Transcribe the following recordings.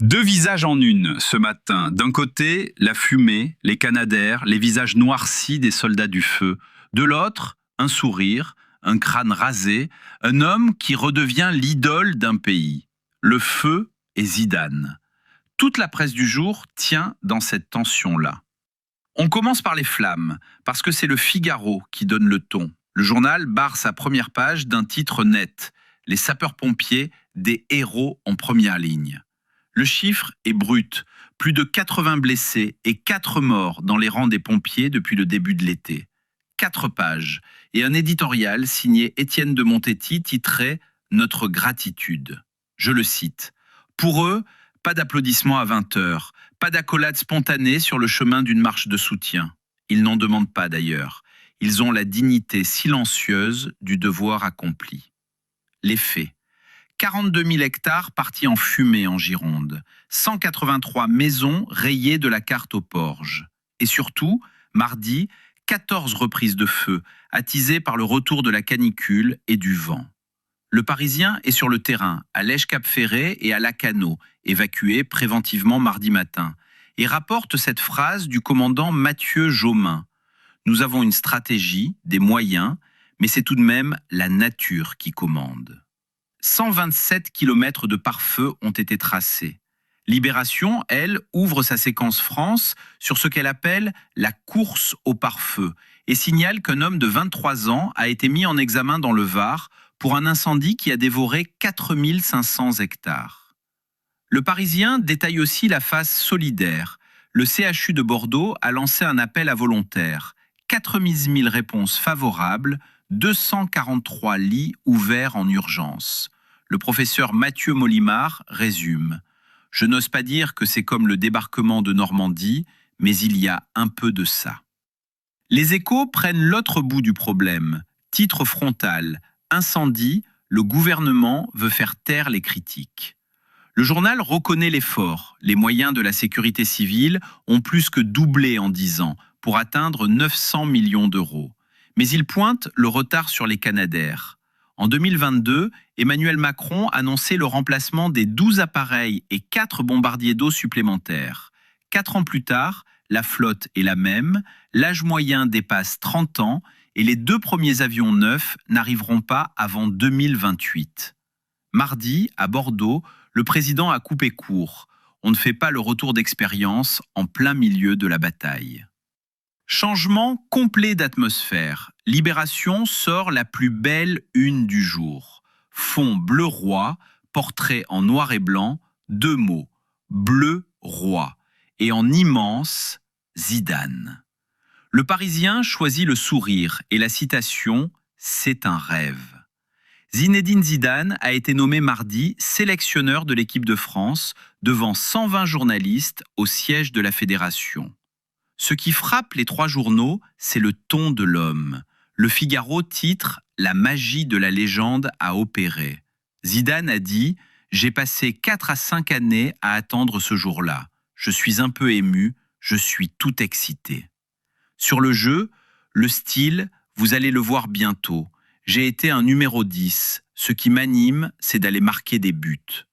Deux visages en une ce matin. D'un côté, la fumée, les canadaires, les visages noircis des soldats du feu. De l'autre, un sourire, un crâne rasé, un homme qui redevient l'idole d'un pays. Le feu et Zidane. Toute la presse du jour tient dans cette tension-là. On commence par les flammes, parce que c'est le Figaro qui donne le ton. Le journal barre sa première page d'un titre net. Les sapeurs-pompiers, des héros en première ligne. Le chiffre est brut. Plus de 80 blessés et 4 morts dans les rangs des pompiers depuis le début de l'été. 4 pages et un éditorial signé Étienne de Montetti titré « Notre gratitude ». Je le cite. Pour eux, pas d'applaudissements à 20 heures, pas d'accolade spontanée sur le chemin d'une marche de soutien. Ils n'en demandent pas d'ailleurs. Ils ont la dignité silencieuse du devoir accompli. Les faits. 42 000 hectares partis en fumée en Gironde, 183 maisons rayées de la carte aux porges. Et surtout, mardi, 14 reprises de feu, attisées par le retour de la canicule et du vent. Le Parisien est sur le terrain, à Lège-Cap-Ferré et à Lacanau, évacués préventivement mardi matin, et rapporte cette phrase du commandant Mathieu Jaumin. « Nous avons une stratégie, des moyens, mais c'est tout de même la nature qui commande. » 127 km de pare-feu ont été tracés. Libération, elle, ouvre sa séquence France sur ce qu'elle appelle la course au pare-feu et signale qu'un homme de 23 ans a été mis en examen dans le Var pour un incendie qui a dévoré 4 500 hectares. Le Parisien détaille aussi la face solidaire. Le CHU de Bordeaux a lancé un appel à volontaires. 4 000 réponses favorables, 243 lits ouverts en urgence. Le professeur Mathieu Molimar résume. « Je n'ose pas dire que c'est comme le débarquement de Normandie, mais il y a un peu de ça. » Les Échos prennent l'autre bout du problème. Titre frontal. Incendie, le gouvernement veut faire taire les critiques. Le journal reconnaît l'effort. Les moyens de la sécurité civile ont plus que doublé en 10 ans pour atteindre 900 millions d'euros. Mais il pointe le retard sur les canadaires. En 2022, Emmanuel Macron annonçait le remplacement des 12 appareils et 4 bombardiers d'eau supplémentaires. 4 ans plus tard, la flotte est la même, l'âge moyen dépasse 30 ans et les 2 premiers avions neufs n'arriveront pas avant 2028. Mardi, à Bordeaux, le président a coupé court. On ne fait pas le retour d'expérience en plein milieu de la bataille. Changement complet d'atmosphère. Libération sort la plus belle une du jour. Fond bleu roi, portrait en noir et blanc, 2 mots. Bleu roi. Et en immense, Zidane. Le Parisien choisit le sourire et la citation « C'est un rêve ». Zinedine Zidane a été nommé mardi sélectionneur de l'équipe de France devant 120 journalistes au siège de la fédération. Ce qui frappe les 3 journaux, c'est le ton de l'homme. Le Figaro titre « La magie de la légende a opéré ». Zidane a dit « J'ai passé 4 à 5 années à attendre ce jour-là. Je suis un peu ému, je suis tout excité. » Sur le jeu, le style, vous allez le voir bientôt. J'ai été un numéro 10. Ce qui m'anime, c'est d'aller marquer des buts.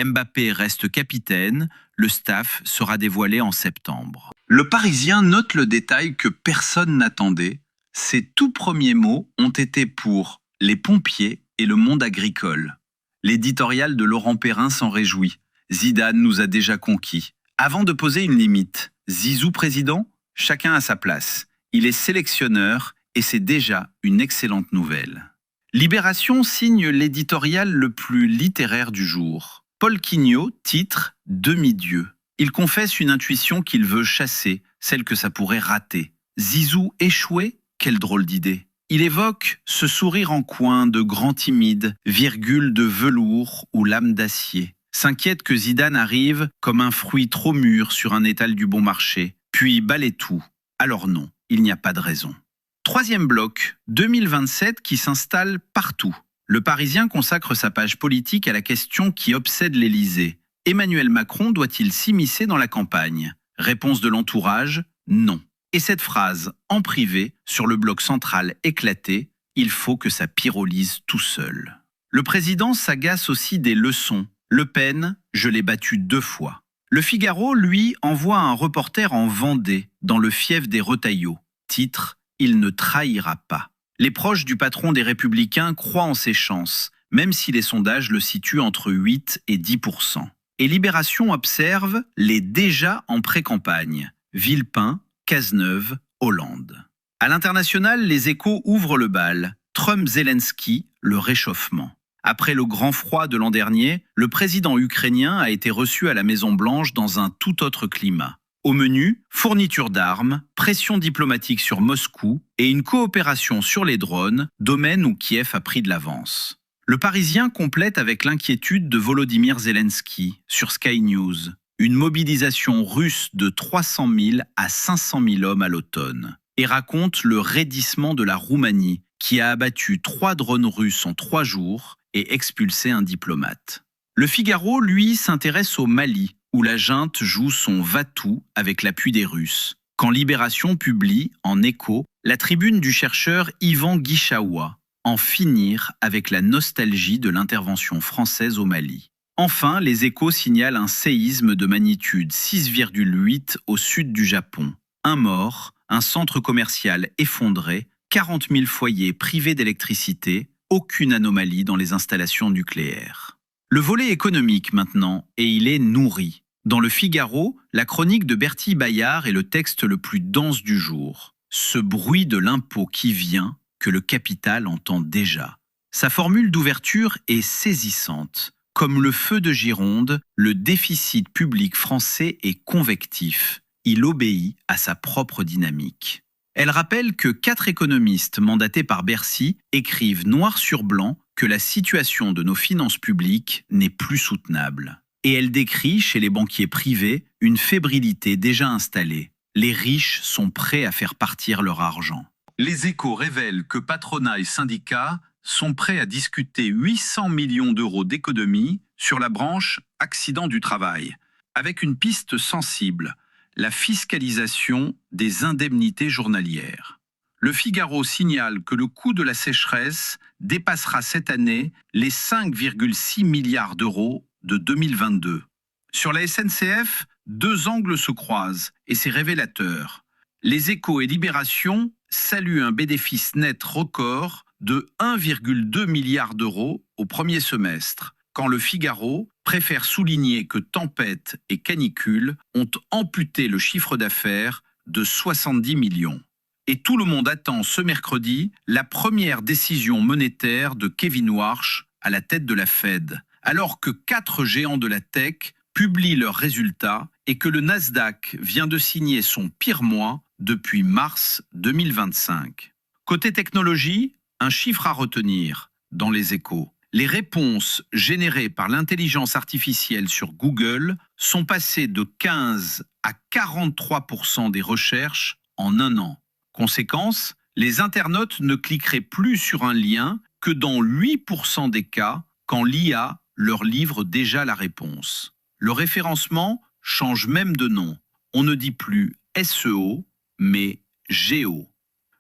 Mbappé reste capitaine, le staff sera dévoilé en septembre. Le Parisien note le détail que personne n'attendait. Ses tout premiers mots ont été pour les pompiers et le monde agricole. L'éditorial de Laurent Perrin s'en réjouit. Zidane nous a déjà conquis. Avant de poser une limite, Zizou président, chacun à sa place. Il est sélectionneur et c'est déjà une excellente nouvelle. Libération signe l'éditorial le plus littéraire du jour. Paul Quignot titre « Demi-dieu ». Il confesse une intuition qu'il veut chasser, celle que ça pourrait rater. Zizou échoué? Quelle drôle d'idée. Il évoque ce sourire en coin de grand timide, virgule de velours ou lame d'acier. S'inquiète que Zidane arrive comme un fruit trop mûr sur un étal du bon marché, puis balaie tout. Alors non, il n'y a pas de raison. Troisième bloc, 2027 qui s'installe partout. Le Parisien consacre sa page politique à la question qui obsède l'Élysée. Emmanuel Macron doit-il s'immiscer dans la campagne? Réponse de l'entourage, non. Et cette phrase, en privé, sur le bloc central éclaté, il faut que ça pyrolise tout seul. Le président s'agace aussi des leçons. Le Pen, je l'ai battu 2 fois. Le Figaro, lui, envoie un reporter en Vendée, dans le fief des Retailleaux. Titre, il ne trahira pas. Les proches du patron des Républicains croient en ses chances, même si les sondages le situent entre 8 et 10%. Et Libération observe les déjà en pré-campagne. Villepin, Cazeneuve, Hollande. À l'international, les Échos ouvrent le bal. Trump-Zelensky, le réchauffement. Après le grand froid de l'an dernier, le président ukrainien a été reçu à la Maison-Blanche dans un tout autre climat. Au menu, fourniture d'armes, pression diplomatique sur Moscou et une coopération sur les drones, domaine où Kiev a pris de l'avance. Le Parisien complète avec l'inquiétude de Volodymyr Zelensky sur Sky News. Une mobilisation russe de 300 000 à 500 000 hommes à l'automne. Et raconte le raidissement de la Roumanie, qui a abattu 3 drones russes en 3 jours et expulsé un diplomate. Le Figaro, lui, s'intéresse au Mali, où la junte joue son va-tout avec l'appui des Russes. Quand Libération publie, en écho, la tribune du chercheur Yvan Guichaoua, en finir avec la nostalgie de l'intervention française au Mali. Enfin, les Échos signalent un séisme de magnitude 6,8 au sud du Japon. Un mort, un centre commercial effondré, 40 000 foyers privés d'électricité, aucune anomalie dans les installations nucléaires. Le volet économique maintenant, et il est nourri. Dans le Figaro, la chronique de Bertille Bayard est le texte le plus dense du jour. Ce bruit de l'impôt qui vient, que le capital entend déjà. Sa formule d'ouverture est saisissante. Comme le feu de Gironde, le déficit public français est convectif. Il obéit à sa propre dynamique. Elle rappelle que 4 économistes mandatés par Bercy écrivent noir sur blanc que la situation de nos finances publiques n'est plus soutenable. Et elle décrit chez les banquiers privés une fébrilité déjà installée. Les riches sont prêts à faire partir leur argent. Les Échos révèlent que patronat et syndicats sont prêts à discuter 800 millions d'euros d'économies sur la branche accident du travail, avec une piste sensible, la fiscalisation des indemnités journalières. Le Figaro signale que le coût de la sécheresse dépassera cette année les 5,6 milliards d'euros de 2022. Sur la SNCF, 2 angles se croisent et c'est révélateur. Les Échos et Libération saluent un bénéfice net record de 1,2 milliard d'euros au premier semestre, quand le Figaro préfère souligner que tempête et canicule ont amputé le chiffre d'affaires de 70 millions. Et tout le monde attend ce mercredi la première décision monétaire de Kevin Warsh à la tête de la Fed, alors que 4 géants de la tech publient leurs résultats et que le Nasdaq vient de signer son pire mois depuis mars 2025. Côté technologie, un chiffre à retenir dans les Échos. Les réponses générées par l'intelligence artificielle sur Google sont passées de 15 à 43% des recherches en un an. Conséquence, les internautes ne cliqueraient plus sur un lien que dans 8% des cas quand l'IA leur livre déjà la réponse. Le référencement change même de nom. On ne dit plus SEO, mais Géo.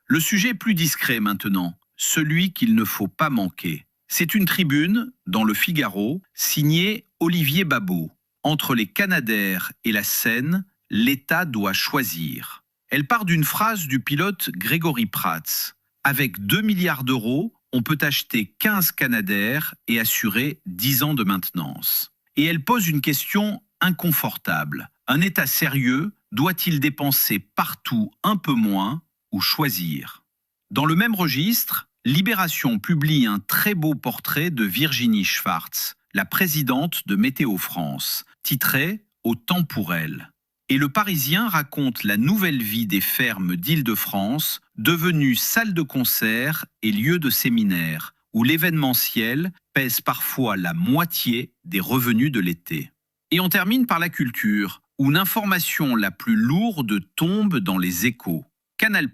Le sujet plus discret maintenant, celui qu'il ne faut pas manquer. C'est une tribune, dans le Figaro, signée Olivier Babot. Entre les Canadair et la Seine, l'État doit choisir. Elle part d'une phrase du pilote Grégory Prats. Avec 2 milliards d'euros, on peut acheter 15 Canadair et assurer 10 ans de maintenance. Et elle pose une question inconfortable. Un État sérieux doit-il dépenser partout un peu moins ou choisir? Dans le même registre, Libération publie un très beau portrait de Virginie Schwartz, la présidente de Météo France, titré « Au temps pour elle ». Et le Parisien raconte la nouvelle vie des fermes d'Île-de-France, devenues salles de concert et lieux de séminaire, où l'événementiel pèse parfois la moitié des revenus de l'été. Et on termine par la culture, où l'information la plus lourde tombe dans les Échos. Canal+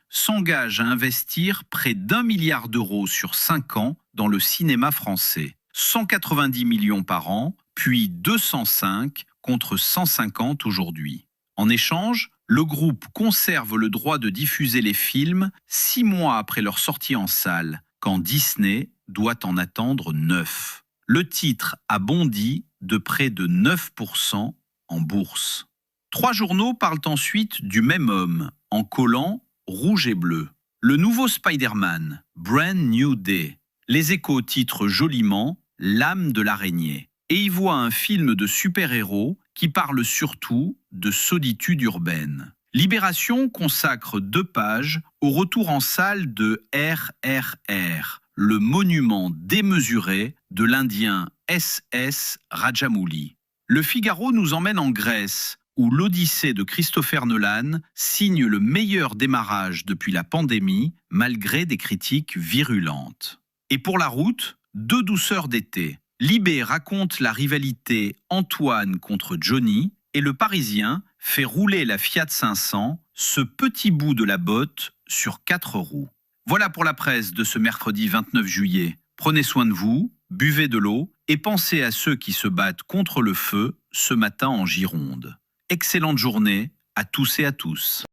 s'engage à investir près d'1 milliard d'euros sur 5 ans dans le cinéma français. 190 millions par an, puis 205 contre 150 aujourd'hui. En échange, le groupe conserve le droit de diffuser les films 6 mois après leur sortie en salle, quand Disney doit en attendre 9. Le titre a bondi de près de 9% en bourse. 3 journaux parlent ensuite du même homme, en collant rouge et bleu. Le nouveau Spider-Man, Brand New Day. Les Échos titrent joliment L'âme de l'araignée. Et y voient un film de super-héros qui parle surtout de solitude urbaine. Libération consacre 2 pages au retour en salle de RRR, le monument démesuré de l'Indien SS Rajamouli. Le Figaro nous emmène en Grèce, où l'Odyssée de Christopher Nolan signe le meilleur démarrage depuis la pandémie, malgré des critiques virulentes. Et pour la route, 2 douceurs d'été. Libé raconte la rivalité Antoine contre Johnny, et le Parisien fait rouler la Fiat 500, ce petit bout de la botte, sur 4 roues. Voilà pour la presse de ce mercredi 29 juillet. Prenez soin de vous, buvez de l'eau et pensez à ceux qui se battent contre le feu ce matin en Gironde. Excellente journée à tous et à tous.